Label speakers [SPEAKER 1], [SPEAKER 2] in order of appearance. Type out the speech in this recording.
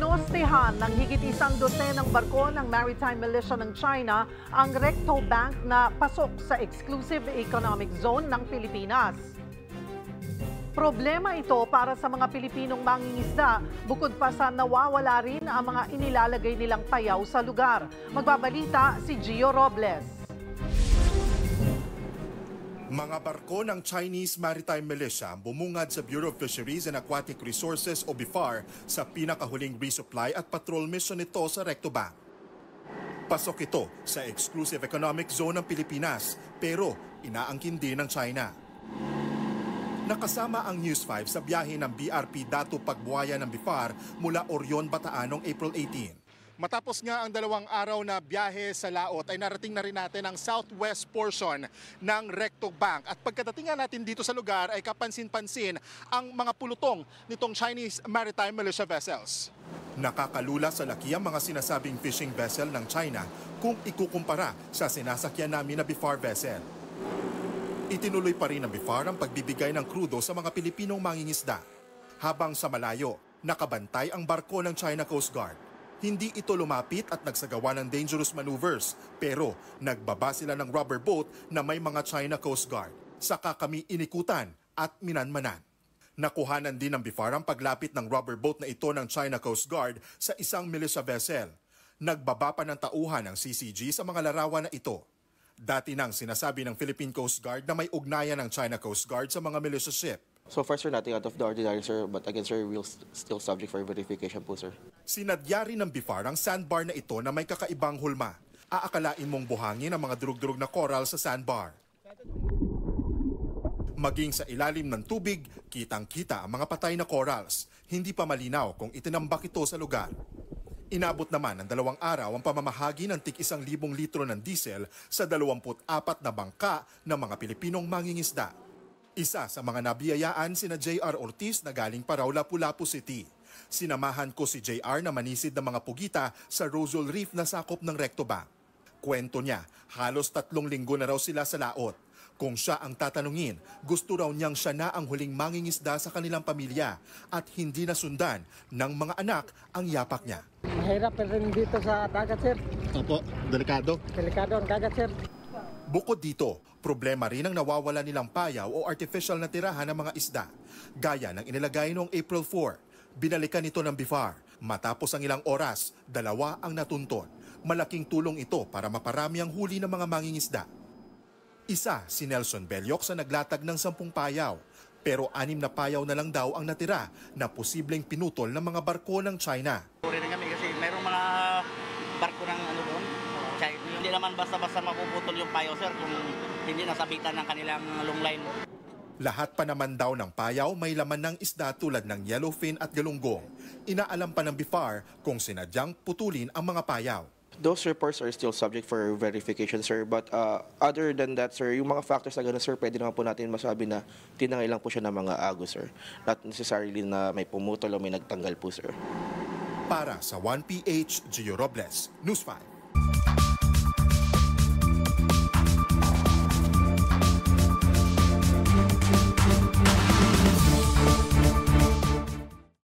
[SPEAKER 1] Pinostehan ng higit 100 ng barko ng Maritime Militia ng China ang Recto Bank na pasok sa Exclusive Economic Zone ng Pilipinas. Problema ito para sa mga Pilipinong mangingisda, bukod pa sa nawawala rin ang mga inilalagay nilang payaw sa lugar. Magbabalita si Gio Robles.
[SPEAKER 2] Mga barko ng Chinese Maritime Militia bumungad sa Bureau of Fisheries and Aquatic Resources o BIFAR sa pinakahuling resupply at patrol mission nito sa Recto Bank. Pasok ito sa Exclusive Economic Zone ng Pilipinas pero inaangkin din ng China. Nakasama ang News 5 sa biyahe ng BRP Datu Pagbuaya ng BIFAR mula Orion, Bataan noong April 18. Matapos nga ang 2 araw na biyahe sa laot ay narating na rin natin ang southwest portion ng Recto Bank. At pagkadating nga natin dito sa lugar ay kapansin-pansin ang mga pulutong nitong Chinese Maritime Militia vessels. Nakakalula sa laki ang mga sinasabing fishing vessel ng China kung ikukumpara sa sinasakyan namin na BIFAR vessel. Itinuloy pa rin ng BIFAR ang pagbibigay ng krudo sa mga Pilipinong mangingisda. Habang sa malayo, nakabantay ang barko ng China Coast Guard. Hindi ito lumapit at nagsagawa ng dangerous maneuvers, pero nagbaba sila ng rubber boat na may mga China Coast Guard. Saka kami inikutan at minanmanan. Nakuhanan din ng BIFAR ang paglapit ng rubber boat na ito ng China Coast Guard sa isang militia vessel. Nagbaba pa ng tauhan ng CCG sa mga larawan na ito. Dati nang sinasabi ng Philippine Coast Guard na may ugnayan ng China Coast Guard sa mga militia ship.
[SPEAKER 3] So far, sir, nothing out of the ordinary, sir. But again, sir, we'll still subject for verification po, sir.
[SPEAKER 2] Sinadya rin ng BIFAR ang sandbar na ito na may kakaibang hulma. Aakalain mong buhangin ang mga durug-durug na coral sa sandbar. Maging sa ilalim ng tubig, kitang-kita ang mga patay na corals. Hindi pa malinaw kung itinambak ito sa lugar. Inabot naman ng 2 araw ang pamamahagi ng tig 1,000 litro ng diesel sa 24 na bangka ng mga Pilipinong mangingisda. Isa sa mga nabiyayaan sina JR Ortiz na galing pa raw Lapu-Lapu City. Sinamahan ko si JR na manisid ng mga pugita sa Rosal Reef na sakop ng Recto Bank. Kwento niya, halos 3 linggo na raw sila sa laot. Kung siya ang tatanungin, gusto raw niyang siya na ang huling mangingisda sa kanilang pamilya at hindi nasundan ng mga anak ang yapak niya.
[SPEAKER 4] Mahirap rin dito sa dagat, sir.
[SPEAKER 2] Opo, delikado.
[SPEAKER 4] Delikado ang dagat, sir.
[SPEAKER 2] Bukod dito, problema rin ang nawawala nilang payaw o artificial na tirahan ng mga isda. Gaya ng inilagay noong April 4. Binalikan ito ng BIFAR. Matapos ang ilang oras, 2 ang natunton. Malaking tulong ito para maparami ang huli ng mga mangingisda. Isa si Nelson Belloc sa naglatag ng 10 payaw. Pero 6 na payaw na lang daw ang natira na posibleng pinutol ng mga barko ng China.
[SPEAKER 5] Rin kami kasi mayroong mga barko ng doon. Hindi naman basta-basta mapuputol yung payaw, sir, kung hindi nasabitan ng kanilang long line.
[SPEAKER 2] Lahat pa naman daw ng payaw may laman ng isda tulad ng yellowfin at galunggong. Inaalam pa ng BIFAR kung sinadyang putulin ang mga payaw.
[SPEAKER 3] Those reports are still subject for verification, sir. But other than that, sir, yung mga factors na gano'n, sir, pwede naman po natin masabi na tinangay lang po siya ng mga agos, sir. Not necessarily na may pumutol o may nagtanggal po, sir.
[SPEAKER 2] Para sa 1PH, Gio Robles, News 5.